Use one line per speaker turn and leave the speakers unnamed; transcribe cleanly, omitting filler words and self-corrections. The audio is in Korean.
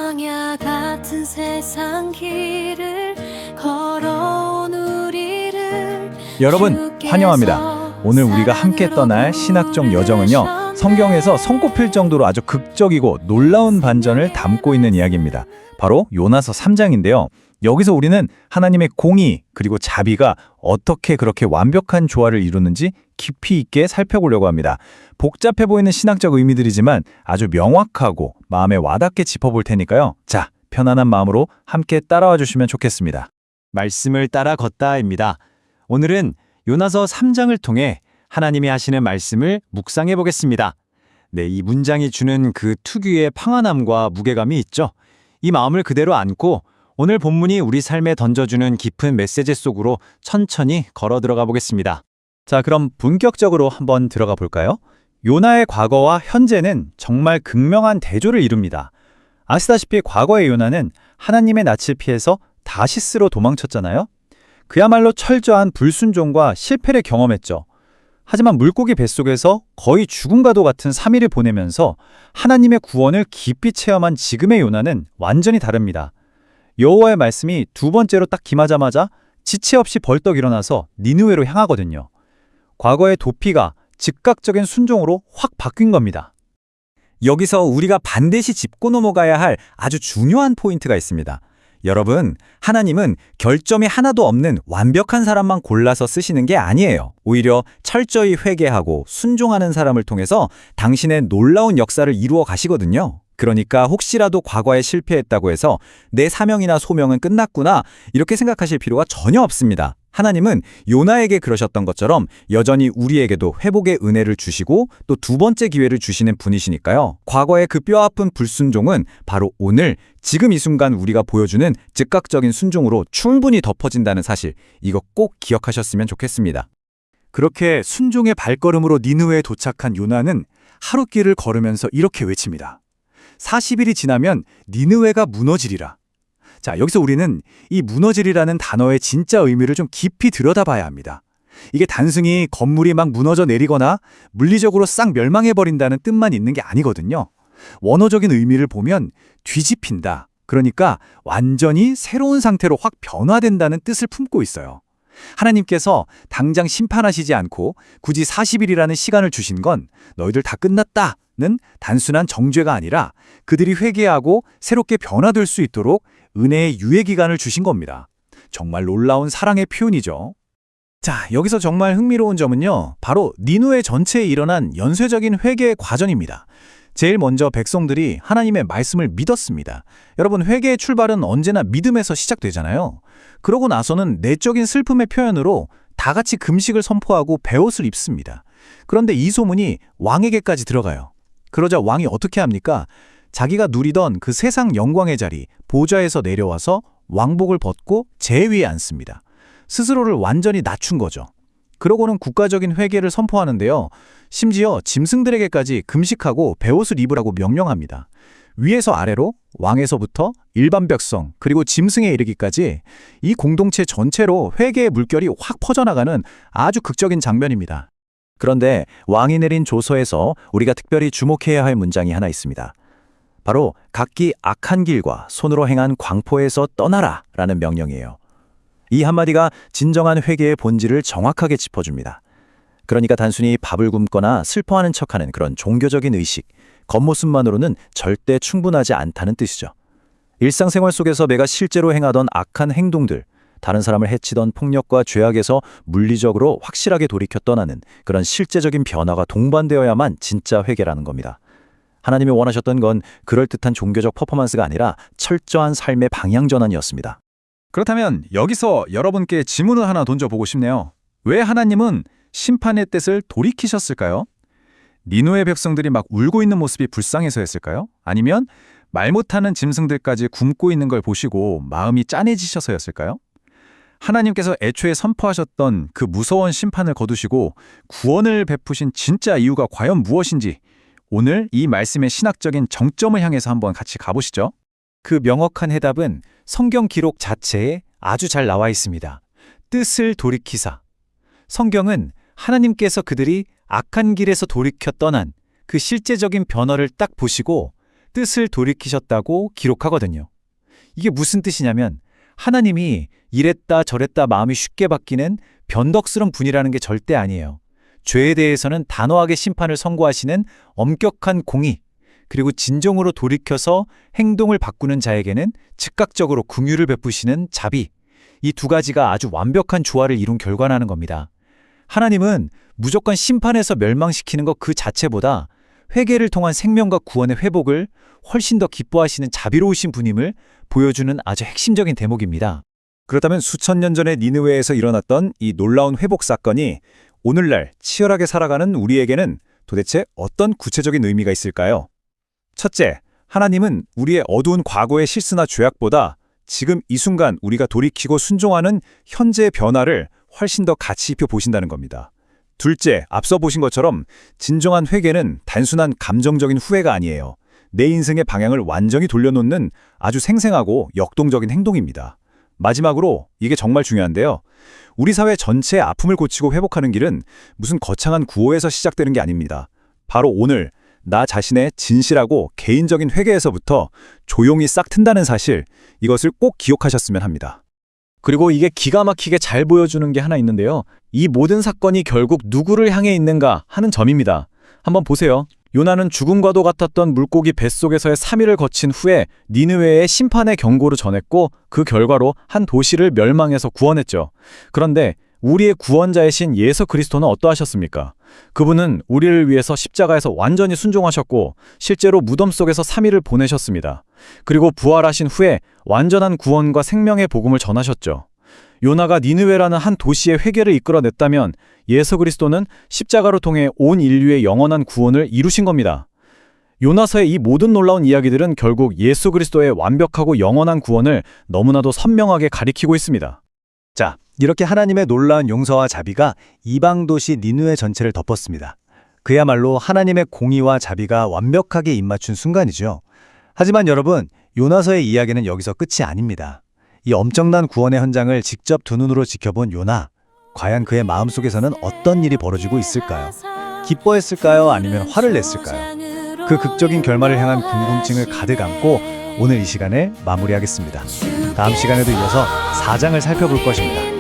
광야 같은 세상 길을 걸어온 우리를
여러분 환영합니다. 오늘 우리가 함께 떠날 신학적 여정은요, 성경에서 손꼽힐 정도로 아주 극적이고 놀라운 반전을 담고 있는 이야기입니다. 바로 요나서 3장인데요. 여기서 우리는 하나님의 공의 그리고 자비가 어떻게 그렇게 완벽한 조화를 이루는지 깊이 있게 살펴보려고 합니다. 복잡해 보이는 신학적 의미들이지만 아주 명확하고 마음에 와닿게 짚어볼 테니까요. 자, 편안한 마음으로 함께 따라와 주시면 좋겠습니다. 말씀을 따라 걷다입니다. 오늘은 요나서 3장을 통해 하나님이 하시는 말씀을 묵상해 보겠습니다. 네, 이 문장이 주는 그 특유의 평안함과 무게감이 있죠. 이 마음을 그대로 안고 오늘 본문이 우리 삶에 던져주는 깊은 메시지 속으로 천천히 걸어 들어가 보겠습니다. 자, 그럼 본격적으로 한번 들어가 볼까요? 요나의 과거와 현재는 정말 극명한 대조를 이룹니다. 아시다시피 과거의 요나는 하나님의 낯을 피해서 다시스로 도망쳤잖아요. 그야말로 철저한 불순종과 실패를 경험했죠. 하지만 물고기 뱃속에서 거의 죽음과도 같은 3일을 보내면서 하나님의 구원을 깊이 체험한 지금의 요나는 완전히 다릅니다. 여호와의 말씀이 두 번째로 딱 임하자마자 지체 없이 벌떡 일어나서 니느웨로 향하거든요. 과거의 도피가 즉각적인 순종으로 확 바뀐 겁니다. 여기서 우리가 반드시 짚고 넘어가야 할 아주 중요한 포인트가 있습니다. 여러분, 하나님은 결점이 하나도 없는 완벽한 사람만 골라서 쓰시는 게 아니에요. 오히려 철저히 회개하고 순종하는 사람을 통해서 당신의 놀라운 역사를 이루어 가시거든요. 그러니까 혹시라도 과거에 실패했다고 해서 내 사명이나 소명은 끝났구나 이렇게 생각하실 필요가 전혀 없습니다. 하나님은 요나에게 그러셨던 것처럼 여전히 우리에게도 회복의 은혜를 주시고 또 두 번째 기회를 주시는 분이시니까요. 과거의 그 뼈아픈 불순종은 바로 오늘 지금 이 순간 우리가 보여주는 즉각적인 순종으로 충분히 덮어진다는 사실, 이거 꼭 기억하셨으면 좋겠습니다. 그렇게 순종의 발걸음으로 니느웨에 도착한 요나는 하룻길을 걸으면서 이렇게 외칩니다. 40일이 지나면 니느웨가 무너지리라. 자, 여기서 우리는 이 무너지리라는 단어의 진짜 의미를 좀 깊이 들여다봐야 합니다. 이게 단순히 건물이 막 무너져 내리거나 물리적으로 싹 멸망해버린다는 뜻만 있는 게 아니거든요. 원어적인 의미를 보면 뒤집힌다. 그러니까 완전히 새로운 상태로 확 변화된다는 뜻을 품고 있어요. 하나님께서 당장 심판하시지 않고 굳이 40일이라는 시간을 주신 건 너희들 다 끝났다는 단순한 정죄가 아니라 그들이 회개하고 새롭게 변화될 수 있도록 은혜의 유예기간을 주신 겁니다. 정말 놀라운 사랑의 표현이죠. 자, 여기서 정말 흥미로운 점은요, 바로 니느웨 전체에 일어난 연쇄적인 회개의 과정입니다. 제일 먼저 백성들이 하나님의 말씀을 믿었습니다. 여러분, 회개의 출발은 언제나 믿음에서 시작되잖아요. 그러고 나서는 내적인 슬픔의 표현으로 다 같이 금식을 선포하고 베옷을 입습니다. 그런데 이 소문이 왕에게까지 들어가요. 그러자 왕이 어떻게 합니까? 자기가 누리던 그 세상 영광의 자리, 보좌에서 내려와서 왕복을 벗고 제 위에 앉습니다. 스스로를 완전히 낮춘 거죠. 그러고는 국가적인 회개를 선포하는데요. 심지어 짐승들에게까지 금식하고 베옷을 입으라고 명령합니다. 위에서 아래로, 왕에서부터 일반 백성, 그리고 짐승에 이르기까지 이 공동체 전체로 회개의 물결이 확 퍼져나가는 아주 극적인 장면입니다. 그런데 왕이 내린 조서에서 우리가 특별히 주목해야 할 문장이 하나 있습니다. 바로 각기 악한 길과 손으로 행한 광포에서 떠나라 라는 명령이에요. 이 한마디가 진정한 회개의 본질을 정확하게 짚어줍니다. 그러니까 단순히 밥을 굶거나 슬퍼하는 척하는 그런 종교적인 의식, 겉모습만으로는 절대 충분하지 않다는 뜻이죠. 일상생활 속에서 내가 실제로 행하던 악한 행동들, 다른 사람을 해치던 폭력과 죄악에서 물리적으로 확실하게 돌이켜 떠나는 그런 실제적인 변화가 동반되어야만 진짜 회개라는 겁니다. 하나님이 원하셨던 건 그럴듯한 종교적 퍼포먼스가 아니라 철저한 삶의 방향 전환이었습니다. 그렇다면 여기서 여러분께 질문을 하나 던져보고 싶네요. 왜 하나님은 심판의 뜻을 돌이키셨을까요? 니느웨 백성들이 막 울고 있는 모습이 불쌍해서였을까요? 아니면 말 못하는 짐승들까지 굶고 있는 걸 보시고 마음이 짠해지셔서였을까요? 하나님께서 애초에 선포하셨던 그 무서운 심판을 거두시고 구원을 베푸신 진짜 이유가 과연 무엇인지 오늘 이 말씀의 신학적인 정점을 향해서 한번 같이 가보시죠. 그 명확한 해답은 성경 기록 자체에 아주 잘 나와 있습니다. 뜻을 돌이키사. 성경은 하나님께서 그들이 악한 길에서 돌이켜 떠난 그 실제적인 변화를 딱 보시고 뜻을 돌이키셨다고 기록하거든요. 이게 무슨 뜻이냐면 하나님이 이랬다 저랬다 마음이 쉽게 바뀌는 변덕스러운 분이라는 게 절대 아니에요. 죄에 대해서는 단호하게 심판을 선고하시는 엄격한 공의, 그리고 진정으로 돌이켜서 행동을 바꾸는 자에게는 즉각적으로 긍휼을 베푸시는 자비, 이 두 가지가 아주 완벽한 조화를 이룬 결과라는 겁니다. 하나님은 무조건 심판에서 멸망시키는 것 그 자체보다 회개를 통한 생명과 구원의 회복을 훨씬 더 기뻐하시는 자비로우신 분임을 보여주는 아주 핵심적인 대목입니다. 그렇다면 수천 년 전에 니느웨에서 일어났던 이 놀라운 회복 사건이 오늘날 치열하게 살아가는 우리에게는 도대체 어떤 구체적인 의미가 있을까요? 첫째, 하나님은 우리의 어두운 과거의 실수나 죄악보다 지금 이 순간 우리가 돌이키고 순종하는 현재의 변화를 훨씬 더 가치 입혀 보신다는 겁니다. 둘째, 앞서 보신 것처럼 진정한 회개는 단순한 감정적인 후회가 아니에요. 내 인생의 방향을 완전히 돌려놓는 아주 생생하고 역동적인 행동입니다. 마지막으로 이게 정말 중요한데요. 우리 사회 전체의 아픔을 고치고 회복하는 길은 무슨 거창한 구호에서 시작되는 게 아닙니다. 바로 오늘 나 자신의 진실하고 개인적인 회개에서부터 조용히 싹 튼다는 사실, 이것을 꼭 기억하셨으면 합니다. 그리고 이게 기가 막히게 잘 보여주는 게 하나 있는데요. 이 모든 사건이 결국 누구를 향해 있는가 하는 점입니다. 한번 보세요. 요나는 죽음과도 같았던 물고기 뱃속에서의 3일을 거친 후에 니느웨의 심판의 경고를 전했고 그 결과로 한 도시를 멸망해서 구원했죠. 그런데 우리의 구원자이신 예수 그리스도는 어떠하셨습니까? 그분은 우리를 위해서 십자가에서 완전히 순종하셨고 실제로 무덤 속에서 3일을 보내셨습니다. 그리고 부활하신 후에 완전한 구원과 생명의 복음을 전하셨죠. 요나가 니느웨라는 한 도시의 회개를 이끌어냈다면 예수 그리스도는 십자가로 통해 온 인류의 영원한 구원을 이루신 겁니다. 요나서의 이 모든 놀라운 이야기들은 결국 예수 그리스도의 완벽하고 영원한 구원을 너무나도 선명하게 가리키고 있습니다. 자, 이렇게 하나님의 놀라운 용서와 자비가 이방 도시 니느웨 전체를 덮었습니다. 그야말로 하나님의 공의와 자비가 완벽하게 입맞춘 순간이죠. 하지만 여러분, 요나서의 이야기는 여기서 끝이 아닙니다. 이 엄청난 구원의 현장을 직접 두 눈으로 지켜본 요나, 과연 그의 마음속에서는 어떤 일이 벌어지고 있을까요? 기뻐했을까요? 아니면 화를 냈을까요? 그 극적인 결말을 향한 궁금증을 가득 안고 오늘 이 시간을 마무리하겠습니다. 다음 시간에도 이어서 4장을 살펴볼 것입니다.